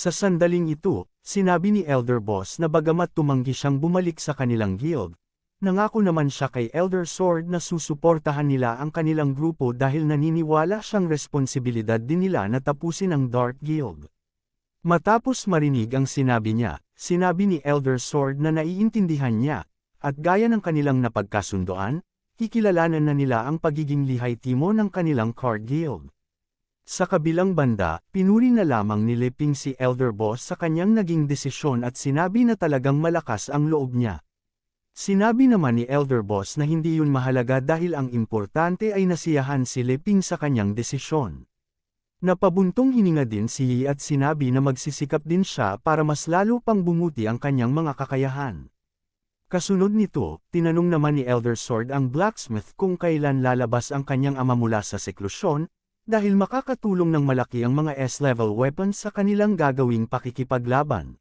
Sa sandaling ito, sinabi ni Elder Boss na bagamat tumanggi siyang bumalik sa kanilang guild, nangako naman siya kay Elder Sword na susuportahan nila ang kanilang grupo dahil naniniwala siyang responsibilidad din nila na tapusin ang Dark Guild. Matapos marinig ang sinabi niya, sinabi ni Elder Sword na naiintindihan niya, at gaya ng kanilang napagkasundoan, kikilalanan na nila ang pagiging lihai-timo ng kanilang Card Guild. Sa kabilang banda, pinuri na lamang ni Leping si Elder Boss sa kanyang naging desisyon at sinabi na talagang malakas ang loob niya. Sinabi naman ni Elder Boss na hindi yun mahalaga dahil ang importante ay nasiyahan si Leping sa kanyang desisyon. Napabuntong hininga din si Yi at sinabi na magsisikap din siya para mas lalo pang bumuti ang kanyang mga kakayahan. Kasunod nito, tinanong naman ni Elder Sword ang blacksmith kung kailan lalabas ang kanyang ama mula sa seklusyon, dahil makakatulong ng malaki ang mga S-level weapons sa kanilang gagawing pakikipaglaban.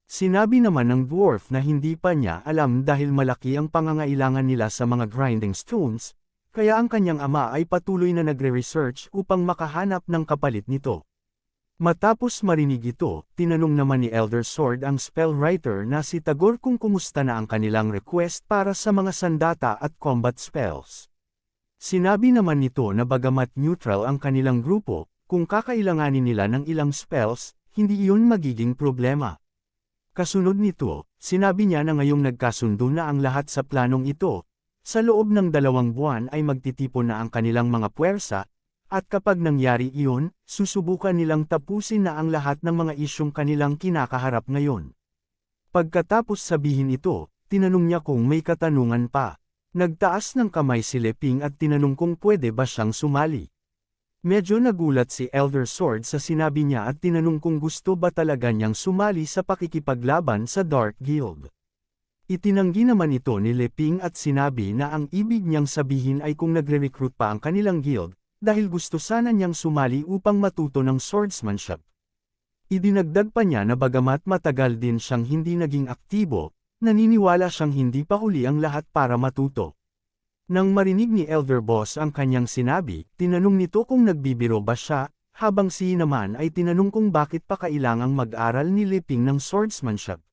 Sinabi naman ng dwarf na hindi pa niya alam dahil malaki ang pangangailangan nila sa mga grinding stones, kaya ang kanyang ama ay patuloy na nagre-research upang makahanap ng kapalit nito. Matapos marinig ito, tinanong naman ni Elder Sword ang spellwriter na si Tagor kung kumusta na ang kanilang request para sa mga sandata at combat spells. Sinabi naman nito na bagamat neutral ang kanilang grupo, kung kakailanganin nila ng ilang spells, hindi iyon magiging problema. Kasunod nito, sinabi niya na ngayong nagkasundo na ang lahat sa planong ito, sa loob ng 2 buwan ay magtitipon na ang kanilang mga puwersa, at kapag nangyari iyon, susubukan nilang tapusin na ang lahat ng mga isyong kanilang kinakaharap ngayon. Pagkatapos sabihin ito, tinanong niya kung may katanungan pa. Nagtaas ng kamay si Leping at tinanong kung pwede ba siyang sumali. Medyo nagulat si Elder Sword sa sinabi niya at tinanong kung gusto ba talaga niyang sumali sa pakikipaglaban sa Dark Guild. Itinanggi naman ito ni Leping at sinabi na ang ibig niyang sabihin ay kung nagre-recruit pa ang kanilang guild, dahil gusto sana niyang sumali upang matuto ng swordsmanship. Idinagdag pa niya na bagamat matagal din siyang hindi naging aktibo, naniniwala siyang hindi pa huli ang lahat para matuto. Nang marinig ni Elder Boss ang kanyang sinabi, tinanong nito kung nagbibiro ba siya, habang si naman ay tinanong kung bakit pa kailangang mag-aral ni Leping ng swordsmanship.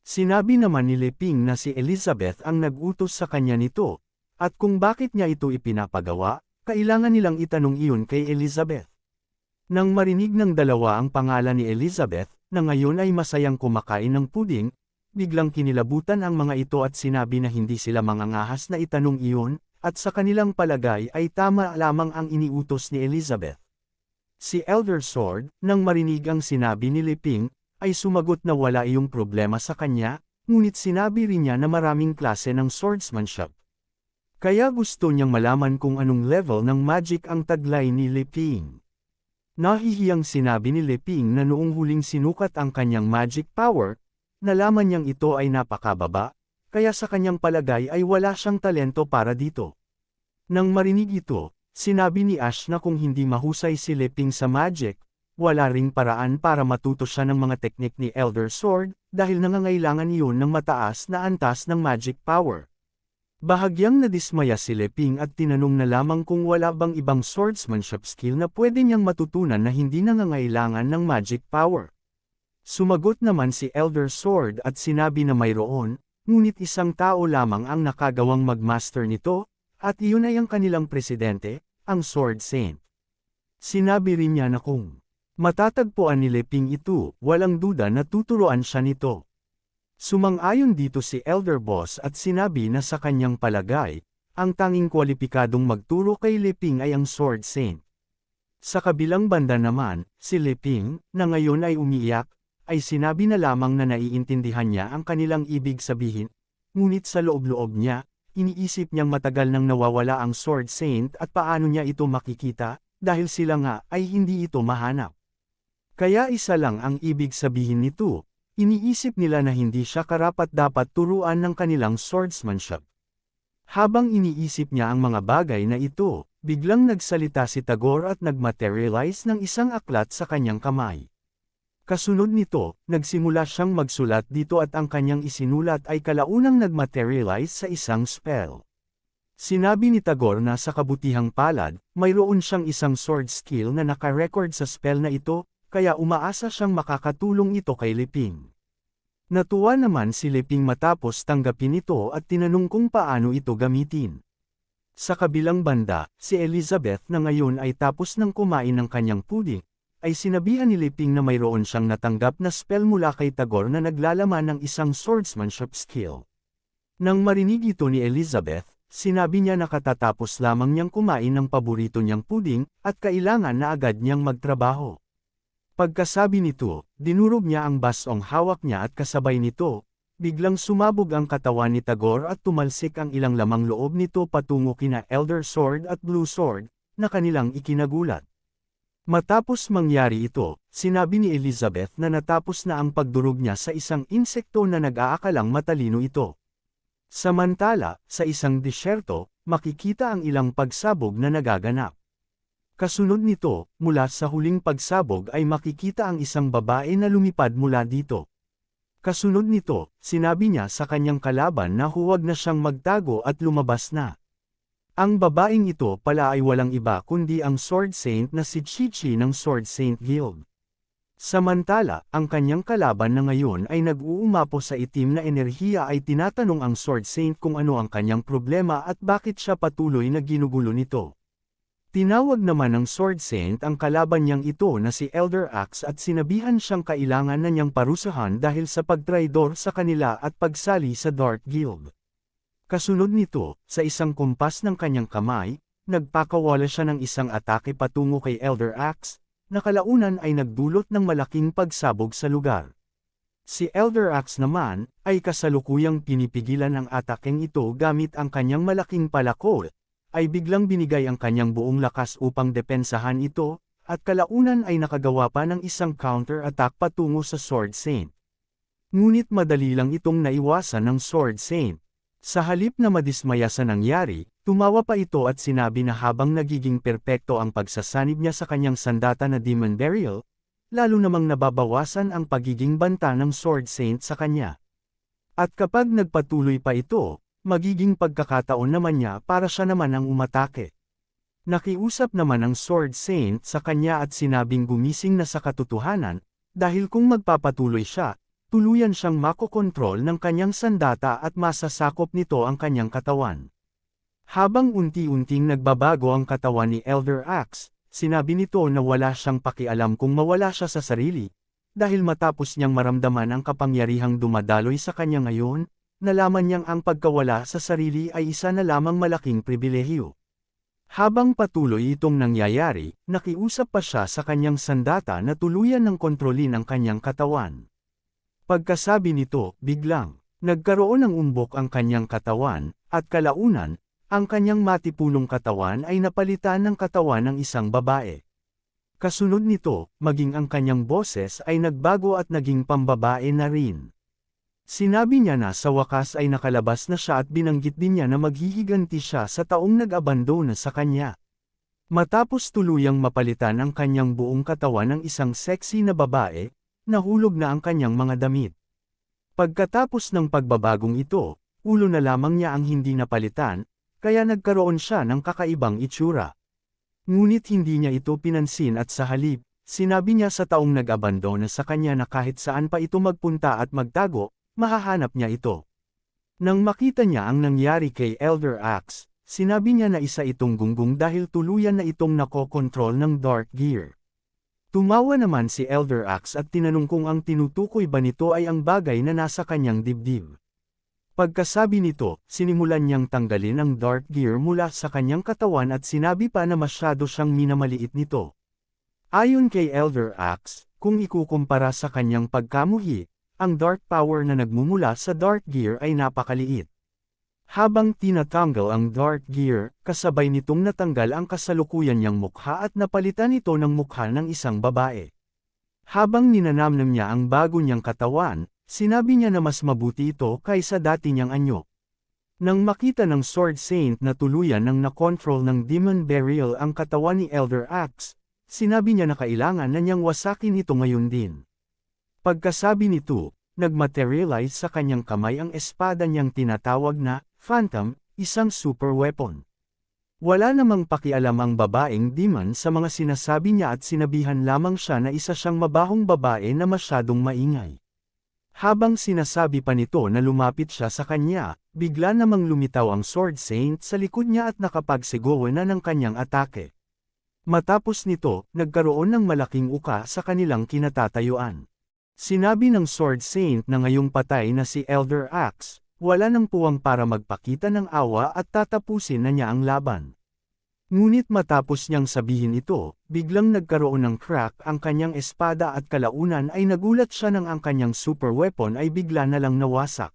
Sinabi naman ni Leping na si Elizabeth ang nag-utos sa kanya nito, at kung bakit niya ito ipinapagawa, kailangan nilang itanong iyon kay Elizabeth. Nang marinig ng dalawa ang pangalan ni Elizabeth, na ngayon ay masayang kumakain ng puding, biglang kinilabutan ang mga ito at sinabi na hindi sila mangangahas na itanong iyon, at sa kanilang palagay ay tama lamang ang iniutos ni Elizabeth. Si Elder Sword, nang marinig ang sinabi ni Leping, ay sumagot na wala iyong problema sa kanya, ngunit sinabi rin niya na maraming klase ng swordsmanship. Kaya gusto niyang malaman kung anong level ng magic ang taglay ni Leping. Nahihiyang sinabi ni Leping na noong huling sinukat ang kanyang magic power, nalaman niyang ito ay napakababa, kaya sa kanyang palagay ay wala siyang talento para dito. Nang marinig ito, sinabi ni Ash na kung hindi mahusay si Leping sa magic, wala ring paraan para matuto siya ng mga teknik ni Elder Sword, dahil nangangailangan iyon ng mataas na antas ng magic power. Bahagyang nadismaya si Leping at tinanong na lamang kung wala bang ibang swordsmanship skill na pwede niyang matutunan na hindi nangangailangan ng magic power. Sumagot naman si Elder Sword at sinabi na mayroon, ngunit isang tao lamang ang nakagawang magmaster nito, at iyon ay ang kanilang presidente, ang Sword Saint. Sinabi rin niya na kung matatagpuan ni Leping ito, walang duda na tuturuan siya nito. Sumang-ayon dito si Elder Boss at sinabi na sa kanyang palagay, ang tanging kwalipikadong magturo kay Leping ay ang Sword Saint. Sa kabilang banda naman, si Leping, na ngayon ay umiiyak, ay sinabi na lamang na naiintindihan niya ang kanilang ibig sabihin, ngunit sa loob-loob niya, iniisip niyang matagal nang nawawala ang Sword Saint at paano niya ito makikita, dahil sila nga ay hindi ito mahanap. Kaya isa lang ang ibig sabihin nito, iniisip nila na hindi siya karapat-dapat turuan ng kanilang swordsmanship. Habang iniisip niya ang mga bagay na ito, biglang nagsalita si Tagor at nagmaterialize ng isang aklat sa kanyang kamay. Kasunod nito, nagsimula siyang magsulat dito at ang kanyang isinulat ay kalaunang nagmaterialize sa isang spell. Sinabi ni Tagor na sa kabutihang palad, mayroon siyang isang sword skill na nakarecord sa spell na ito, kaya umaasa siyang makakatulong ito kay Liping. Natuwa naman si Liping matapos tanggapin ito at tinanong kung paano ito gamitin. Sa kabilang banda, si Elizabeth na ngayon ay tapos ng kumain ng kanyang puding, ay sinabihan ni Liping na mayroon siyang natanggap na spell mula kay Tagore na naglalaman ng isang swordsmanship skill. Nang marinig ito ni Elizabeth, sinabi niya na katatapos lamang niyang kumain ng paborito niyang puding, at kailangan na agad niyang magtrabaho. Pagkasabi nito, dinurog niya ang basong hawak niya at kasabay nito, biglang sumabog ang katawan ni Tagore at tumalsik ang ilang lamang loob nito patungo kina Elder Sword at Blue Sword, na kanilang ikinagulat. Matapos mangyari ito, sinabi ni Elizabeth na natapos na ang pagdurog niya sa isang insekto na nag-aakalang matalino ito. Samantala, sa isang disyerto, makikita ang ilang pagsabog na nagaganap. Kasunod nito, mula sa huling pagsabog ay makikita ang isang babae na lumipad mula dito. Kasunod nito, sinabi niya sa kanyang kalaban na huwag na siyang magtago at lumabas na. Ang babaeng ito pala ay walang iba kundi ang Sword Saint na si Chi-Chi ng Sword Saint Guild. Samantala, ang kanyang kalaban na ngayon ay nag-uumapo sa itim na enerhiya ay tinatanong ang Sword Saint kung ano ang kanyang problema at bakit siya patuloy na ginugulo nito. Tinawag naman ng Sword Saint ang kalaban niyang ito na si Elder Axe at sinabihan siyang kailangan na niyang parusahan dahil sa pagtraidor sa kanila at pagsali sa Dark Guild. Kasunod nito, sa isang kumpas ng kanyang kamay, nagpakawala siya ng isang atake patungo kay Elder Axe, na kalaunan ay nagdulot ng malaking pagsabog sa lugar. Si Elder Axe naman, ay kasalukuyang pinipigilan ang atakeng ito gamit ang kanyang malaking palakol, ay biglang binigay ang kanyang buong lakas upang depensahan ito, at kalaunan ay nakagawa pa ng isang counter-attack patungo sa Sword Saint. Ngunit madali lang itong naiwasan ng Sword Saint. Sa halip na madismaya sa nangyari, tumawa pa ito at sinabi na habang nagiging perpekto ang pagsasanib niya sa kanyang sandata na Demon Burial, lalo namang nababawasan ang pagiging banta ng Sword Saint sa kanya. At kapag nagpatuloy pa ito, magiging pagkakataon naman niya para siya naman ang umatake. Nakiusap naman ang Sword Saint sa kanya at sinabing gumising na sa katotohanan, dahil kung magpapatuloy siya, tuluyan siyang makokontrol ng kanyang sandata at masasakop nito ang kanyang katawan. Habang unti-unting nagbabago ang katawan ni Elder Axe, sinabi nito na wala siyang pakialam kung mawala siya sa sarili, dahil matapos niyang maramdaman ang kapangyarihang dumadaloy sa kanya ngayon, nalaman niyang ang pagkawala sa sarili ay isa na lamang malaking pribilehiyo. Habang patuloy itong nangyayari, nakiusap pa siya sa kanyang sandata na tuluyan ng kontrolin ang kanyang katawan. Pagkasabi nito, biglang, nagkaroon ng umbok ang kanyang katawan, at kalaunan, ang kanyang matipunong katawan ay napalitan ng katawan ng isang babae. Kasunod nito, maging ang kanyang boses ay nagbago at naging pambabae na rin. Sinabi niya na sa wakas ay nakalabas na siya at binanggit din niya na maghihiganti siya sa taong nag-abandona sa kanya. Matapos tuluyang mapalitan ang kanyang buong katawan ng isang sexy na babae, nahulog na ang kanyang mga damit. Pagkatapos ng pagbabagong ito, ulo na lamang niya ang hindi napalitan, kaya nagkaroon siya ng kakaibang itsura. Ngunit hindi niya ito pinansin at sa halip, sinabi niya sa taong nag-abandona sa kanya na kahit saan pa ito magpunta at magtago, mahahanap niya ito. Nang makita niya ang nangyari kay Elder Axe, sinabi niya na isa itong gunggong dahil tuluyan na itong nakokontrol ng Dark Gear. Tumawa naman si Elder Axe at tinanong kung ang tinutukoy ba nito ay ang bagay na nasa kanyang dibdib. Pagkasabi nito, sinimulan niyang tanggalin ang Dark Gear mula sa kanyang katawan at sinabi pa na masyado siyang minamaliit nito. Ayon kay Elder Axe, kung ikukumpara sa kanyang pagkamuhi, ang dark power na nagmumula sa Dark Gear ay napakaliit. Habang tinatanggal ang Dark Gear, kasabay nitong natanggal ang kasalukuyan niyang mukha at napalitan ito ng mukha ng isang babae. Habang ninanamnam niya ang bago niyang katawan, sinabi niya na mas mabuti ito kaysa dati niyang anyo. Nang makita ng Sword Saint na tuluyan ng nakontrol ng Demon Burial ang katawan ni Elder Axe, sinabi niya na kailangan na niyang wasakin ito ngayon din. Pagkasabi nito, nagmaterialize sa kanyang kamay ang espada niyang tinatawag na Phantom, isang super weapon. Wala namang pakialam ang babaeng demon sa mga sinasabi niya at sinabihan lamang siya na isa siyang mabahong babae na masyadong maingay. Habang sinasabi pa nito na lumapit siya sa kanya, bigla namang lumitaw ang Sword Saint sa likod niya at nakapagsigaw na ng kanyang atake. Matapos nito, nagkaroon ng malaking uka sa kanilang kinatatayuan. Sinabi ng Sword Saint na ngayong patay na si Elder Axe, wala nang puwang para magpakita ng awa at tatapusin na niya ang laban. Ngunit matapos niyang sabihin ito, biglang nagkaroon ng crack ang kanyang espada at kalaunan ay nagulat siya nang ang kanyang super weapon ay bigla na lang nawasak.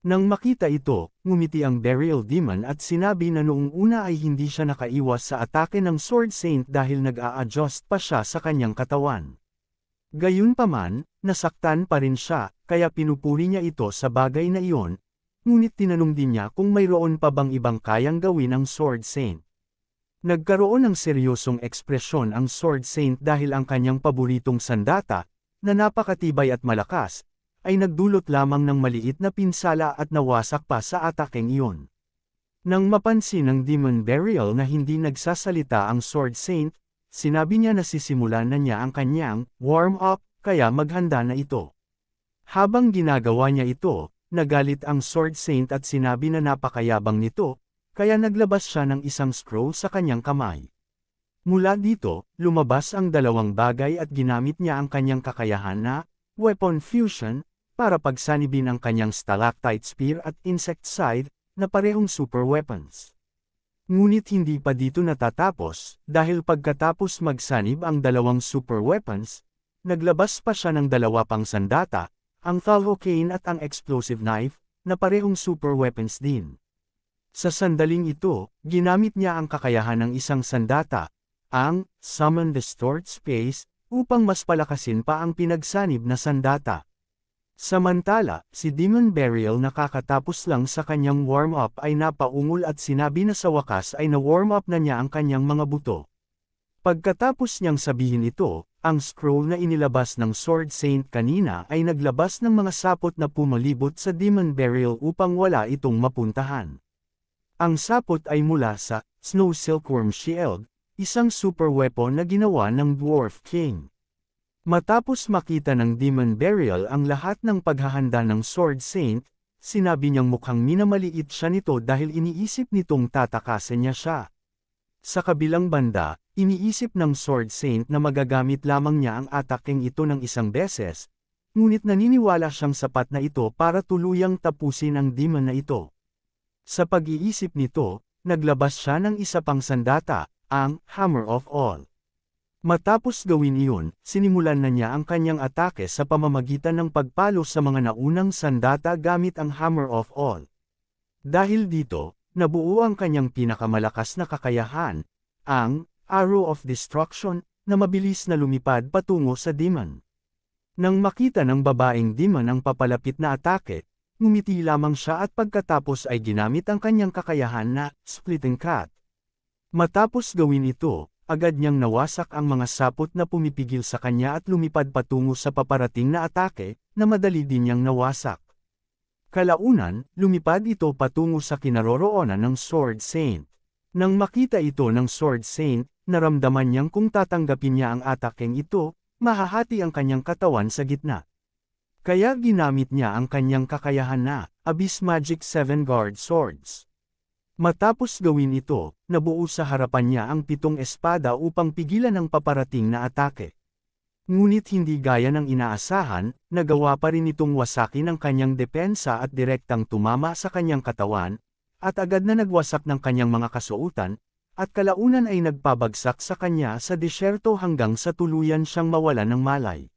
Nang makita ito, ngumiti ang Burial Demon at sinabi na noong una ay hindi siya nakaiwas sa atake ng Sword Saint dahil nag-a-adjust pa siya sa kanyang katawan. Gayunpaman, nasaktan pa rin siya, kaya pinupuri niya ito sa bagay na iyon, ngunit tinanong din niya kung mayroon pa bang ibang kayang gawin ang Sword Saint. Nagkaroon ng seryosong ekspresyon ang Sword Saint dahil ang kanyang paboritong sandata, na napakatibay at malakas, ay nagdulot lamang ng maliit na pinsala at nawasak pa sa atakeng iyon. Nang mapansin ng Demon Burial na hindi nagsasalita ang Sword Saint, sinabi niya na sisimulan na niya ang kanyang warm-up, kaya maghanda na ito. Habang ginagawa niya ito, nagalit ang Sword Saint at sinabi na napakayabang nito, kaya naglabas siya ng isang scroll sa kanyang kamay. Mula dito, lumabas ang dalawang bagay at ginamit niya ang kanyang kakayahan na weapon fusion para pagsanibin ang kanyang stalactite spear at insect scythe na parehong super weapons. Ngunit hindi pa dito natatapos, dahil pagkatapos magsanib ang dalawang super weapons, naglabas pa siya ng dalawa pang sandata, ang Thalhocane at ang explosive knife, na parehong super weapons din. Sa sandaling ito, ginamit niya ang kakayahan ng isang sandata, ang Summon Distort Space, upang mas palakasin pa ang pinagsanib na sandata. Samantala, si Demon Burial nakakatapos lang sa kanyang warm-up ay napaungol at sinabi na sa wakas ay na-warm up na niya ang kanyang mga buto. Pagkatapos niyang sabihin ito, ang scroll na inilabas ng Sword Saint kanina ay naglabas ng mga sapot na pumalibot sa Demon Burial upang wala itong mapuntahan. Ang sapot ay mula sa Snow Silkworm Shield, isang super weapon na ginawa ng Dwarf King. Matapos makita ng Demon Burial ang lahat ng paghahanda ng Sword Saint, sinabi niyang mukhang minamaliit siya nito dahil iniisip nitong tatakasan niya siya. Sa kabilang banda, iniisip ng Sword Saint na magagamit lamang niya ang atakeng ito ng isang beses, ngunit naniniwala siyang sapat na ito para tuluyang tapusin ang demon na ito. Sa pag-iisip nito, naglabas siya ng isa pang sandata, ang Hammer of All. Matapos gawin iyon, sinimulan na niya ang kanyang atake sa pamamagitan ng pagpalo sa mga naunang sandata gamit ang Hammer of All. Dahil dito, nabuo ang kanyang pinakamalakas na kakayahan, ang Arrow of Destruction, na mabilis na lumipad patungo sa demon. Nang makita ng babaeng demon ang papalapit na atake, ngumiti lamang siya at pagkatapos ay ginamit ang kanyang kakayahan na Splitting Cut. Matapos gawin ito, agad niyang nawasak ang mga sapot na pumipigil sa kanya at lumipad patungo sa paparating na atake, na madali din niyang nawasak. Kalaunan, lumipad ito patungo sa kinaroroonan ng Sword Saint. Nang makita ito ng Sword Saint, naramdaman niyang kung tatanggapin niya ang atakeng ito, mahahati ang kanyang katawan sa gitna. Kaya ginamit niya ang kanyang kakayahan na Abyss Magic 7 Guard Swords. Matapos gawin ito, nabuo sa harapan niya ang 7 espada upang pigilan ang paparating na atake. Ngunit hindi gaya ng inaasahan, nagawa pa rin itong wasakin ang kanyang depensa at direktang tumama sa kanyang katawan, at agad na nagwasak ng kanyang mga kasuotan, at kalaunan ay nagpabagsak sa kanya sa disyerto hanggang sa tuluyan siyang mawalan ng malay.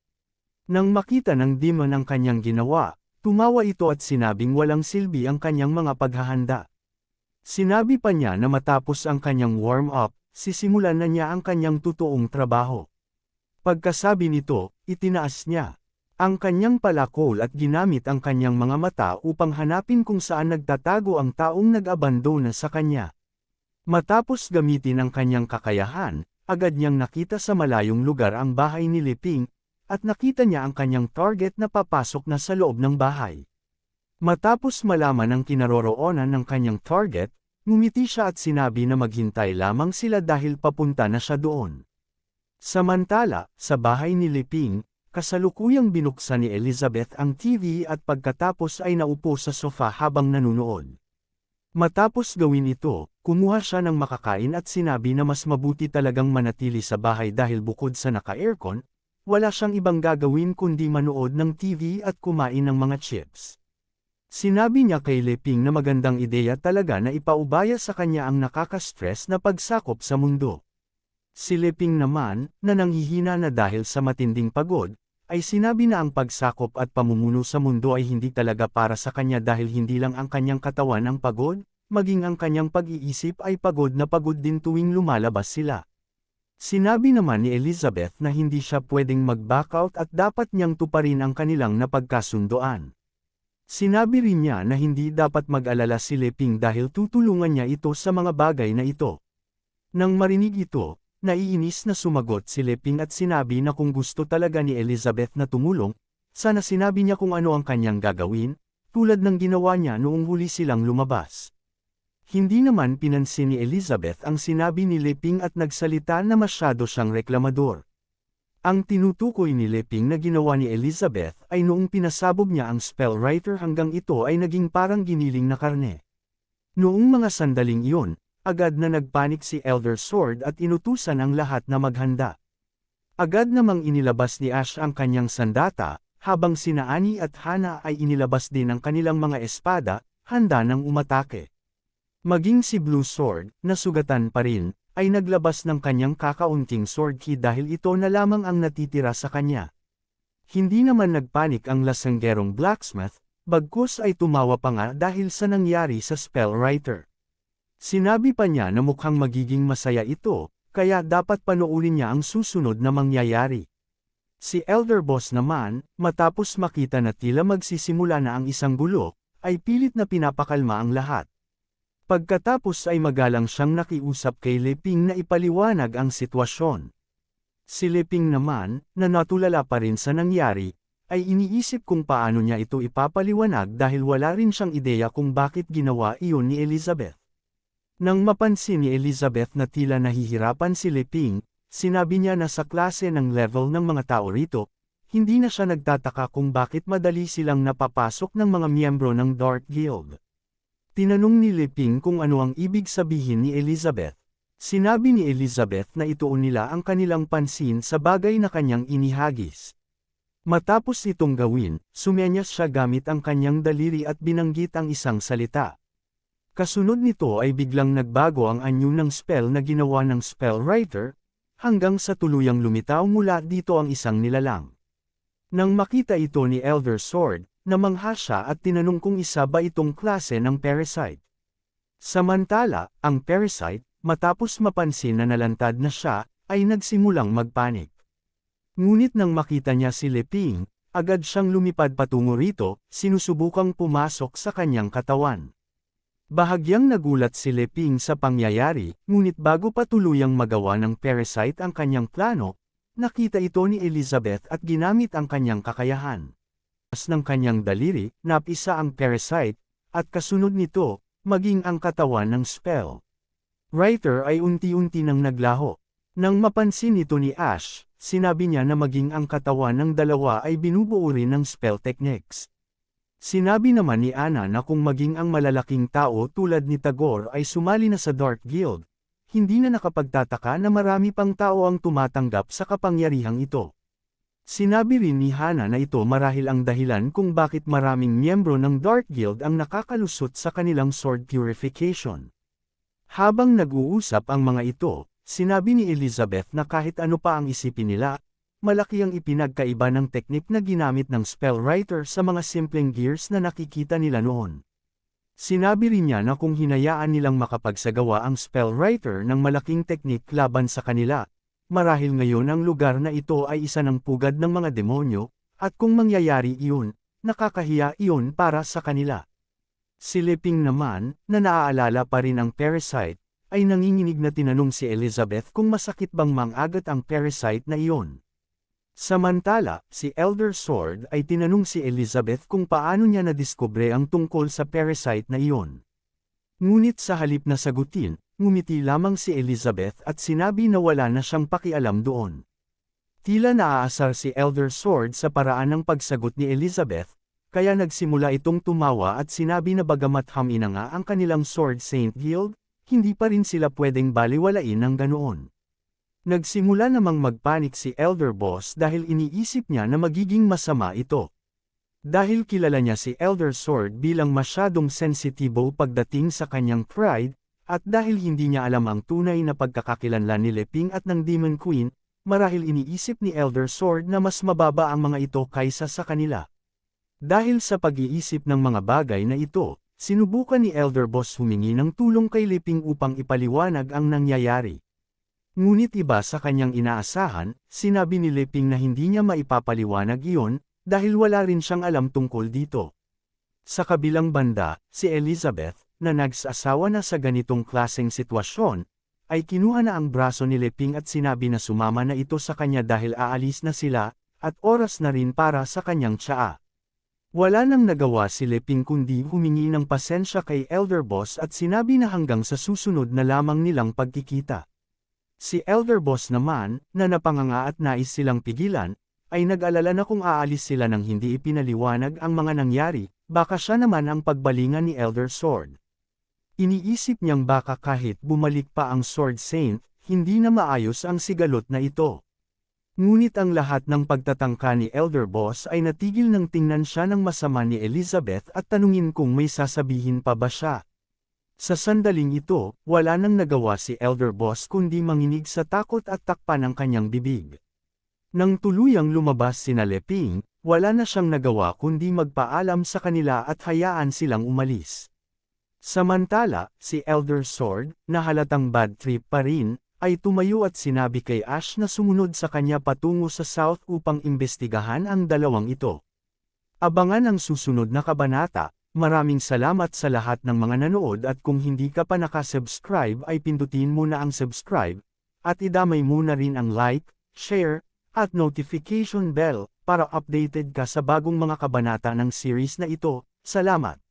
Nang makita ng demon ang kanyang ginawa, tumawa ito at sinabing walang silbi ang kanyang mga paghahanda. Sinabi pa niya na matapos ang kanyang warm-up, sisimulan na niya ang kanyang totoong trabaho. Pagkasabi nito, itinaas niya ang kanyang palakol at ginamit ang kanyang mga mata upang hanapin kung saan nagtatago ang taong nag-abandona sa kanya. Matapos gamitin ang kanyang kakayahan, agad niyang nakita sa malayong lugar ang bahay ni Liping, at nakita niya ang kanyang target na papasok na sa loob ng bahay. Matapos malaman ang kinaroroonan ng kanyang target, Ngumiti siya at sinabi na maghintay lamang sila dahil papunta na siya doon. Samantala, sa bahay ni Liping, kasalukuyang binuksan ni Elizabeth ang TV at pagkatapos ay naupo sa sofa habang nanunood. Matapos gawin ito, kumuha siya ng makakain at sinabi na mas mabuti talagang manatili sa bahay dahil bukod sa naka-aircon, wala siyang ibang gagawin kundi manood ng TV at kumain ng mga chips. Sinabi niya kay Leping na magandang ideya talaga na ipaubaya sa kanya ang nakaka-stress na pagsakop sa mundo. Si Leping naman, na nanghihina na dahil sa matinding pagod, ay sinabi na ang pagsakop at pamumuno sa mundo ay hindi talaga para sa kanya dahil hindi lang ang kanyang katawan ang pagod, maging ang kanyang pag-iisip ay pagod na pagod din tuwing lumalabas sila. Sinabi naman ni Elizabeth na hindi siya pwedeng mag-back out at dapat niyang tuparin ang kanilang napagkasundoan. Sinabi rin niya na hindi dapat mag-alala si Leping dahil tutulungan niya ito sa mga bagay na ito. Nang marinig ito, naiinis na sumagot si Leping at sinabi na kung gusto talaga ni Elizabeth na tumulong, sana sinabi niya kung ano ang kanyang gagawin, tulad ng ginawa niya noong huli silang lumabas. Hindi naman pinansin ni Elizabeth ang sinabi ni Leping at nagsalita na masyado siyang reklamador. Ang tinutukoy ni Leping na ginawa ni Elizabeth ay noong pinasabog niya ang spellwriter hanggang ito ay naging parang giniling na karne. Noong mga sandaling iyon, agad na nagpanik si Elder Sword at inutusan ang lahat na maghanda. Agad namang inilabas ni Ash ang kanyang sandata, habang sina Annie at Hannah ay inilabas din ang kanilang mga espada, handa ng umatake. Maging si Blue Sword, na sugatan pa rin, ay naglabas ng kanyang kakaunting sword key dahil ito na lamang ang natitira sa kanya. Hindi naman nagpanik ang lasanggerong blacksmith, bagkus ay tumawa pa nga dahil sa nangyari sa spellwriter. Sinabi pa niya na mukhang magiging masaya ito, kaya dapat panoorin niya ang susunod na mangyayari. Si Elder Boss naman, matapos makita na tila magsisimula na ang isang gulo, ay pilit na pinapakalma ang lahat. Pagkatapos ay magalang siyang nakiusap kay Leping na ipaliwanag ang sitwasyon. Si Leping naman, na natulala pa rin sa nangyari, ay iniisip kung paano niya ito ipapaliwanag dahil wala rin siyang ideya kung bakit ginawa iyon ni Elizabeth. Nang mapansin ni Elizabeth na tila nahihirapan si Leping, sinabi niya na sa klase ng level ng mga tao rito, hindi na siya nagtataka kung bakit madali silang napapasok ng mga miyembro ng Dark Guild. Tinanong ni Leping kung ano ang ibig sabihin ni Elizabeth. Sinabi ni Elizabeth na ituon nila ang kanilang pansin sa bagay na kanyang inihagis. Matapos itong gawin, sumenyas siya gamit ang kanyang daliri at binanggit ang isang salita. Kasunod nito ay biglang nagbago ang anyo ng spell na ginawa ng spellwriter, hanggang sa tuluyang lumitaw mula dito ang isang nilalang. Nang makita ito ni Elder Sword, namangha siya at tinanong kung isa ba itong klase ng parasite. Samantala, ang parasite, matapos mapansin na nalantad na siya, ay nagsimulang magpanik. Ngunit nang makita niya si Leping, agad siyang lumipad patungo rito, sinusubukang pumasok sa kanyang katawan. Bahagyang nagulat si Leping sa pangyayari, ngunit bago pa tuluyang magawa ng parasite ang kanyang plano, nakita ito ni Elizabeth at ginamit ang kanyang kakayahan. Pas ng kanyang daliri, napisa ang parasite, at kasunod nito, maging ang katawan ng spell. Writer ay unti-unti nang naglaho. Nang mapansin ito ni Ash, sinabi niya na maging ang katawan ng dalawa ay binubuo rin ng spell techniques. Sinabi naman ni Anna na kung maging ang malalaking tao tulad ni Tagore ay sumali na sa Dark Guild, hindi na nakapagtataka na marami pang tao ang tumatanggap sa kapangyarihang ito. Sinabi rin ni Hannah na ito marahil ang dahilan kung bakit maraming miyembro ng Dark Guild ang nakakalusot sa kanilang sword purification. Habang nag-uusap ang mga ito, sinabi ni Elizabeth na kahit ano pa ang isipin nila, malaki ang ipinagkaiba ng teknik na ginamit ng spellwriter sa mga simpleng gears na nakikita nila noon. Sinabi rin niya na kung hinayaan nilang makapagsagawa ang spellwriter ng malaking teknik laban sa kanila, marahil ngayon ang lugar na ito ay isa ng pugad ng mga demonyo, at kung mangyayari iyon, nakakahiya iyon para sa kanila. Si Leping naman, na naaalala pa rin ang parasite, ay nanginginig na tinanong si Elizabeth kung masakit bang mangagat ang parasite na iyon. Samantala, si Elder Sword ay tinanong si Elizabeth kung paano niya nadiskubre ang tungkol sa parasite na iyon. Ngunit sa halip na sagutin, ngumiti lamang si Elizabeth at sinabi na wala na siyang pakialam doon. Tila naaasar si Elder Sword sa paraan ng pagsagot ni Elizabeth, kaya nagsimula itong tumawa at sinabi na bagamat hamina nga ang kanilang Sword Saint Guild, hindi pa rin sila pwedeng baliwalain ng ganoon. Nagsimula namang magpanik si Elder Boss dahil iniisip niya na magiging masama ito. Dahil kilala niya si Elder Sword bilang masyadong sensitibo pagdating sa kanyang pride, at dahil hindi niya alam ang tunay na pagkakakilanlan ni Leping at ng Demon Queen, marahil iniisip ni Elder Sword na mas mababa ang mga ito kaysa sa kanila. Dahil sa pag-iisip ng mga bagay na ito, sinubukan ni Elder Boss humingi ng tulong kay Leping upang ipaliwanag ang nangyayari. Ngunit iba sa kanyang inaasahan, sinabi ni Leping na hindi niya maipapaliwanag iyon, dahil wala rin siyang alam tungkol dito. Sa kabilang banda, si Elizabeth, na nagsasawa na sa ganitong klaseng sitwasyon, ay kinuha na ang braso ni Leping at sinabi na sumama na ito sa kanya dahil aalis na sila, at oras na rin para sa kanyang tsaa. Wala nang nagawa si Leping kundi humingi ng pasensya kay Elder Boss at sinabi na hanggang sa susunod na lamang nilang pagkikita. Si Elder Boss naman, na napanganga at nais silang pigilan, ay nag-alala na kung aalis sila nang hindi ipinaliwanag ang mga nangyari, baka siya naman ang pagbalingan ni Elder Sword. Iniisip niyang baka kahit bumalik pa ang Sword Saint, hindi na maayos ang sigalot na ito. Ngunit ang lahat ng pagtatangka ni Elder Boss ay natigil nang tingnan siya ng masama ni Elizabeth at tanungin kung may sasabihin pa ba siya. Sa sandaling ito, wala nang nagawa si Elder Boss kundi manginig sa takot at takpan ang kanyang bibig. Nang tuluyang lumabas sina Leping, wala na siyang nagawa kundi magpaalam sa kanila at hayaan silang umalis. Samantala, si Elder Sword, na halatang bad trip pa rin, ay tumayo at sinabi kay Ash na sumunod sa kanya patungo sa South upang imbestigahan ang dalawang ito. Abangan ang susunod na kabanata. Maraming salamat sa lahat ng mga nanood at kung hindi ka pa nakasubscribe ay pindutin mo na ang subscribe, at idamay mo na rin ang like, share, at notification bell para updated ka sa bagong mga kabanata ng series na ito. Salamat!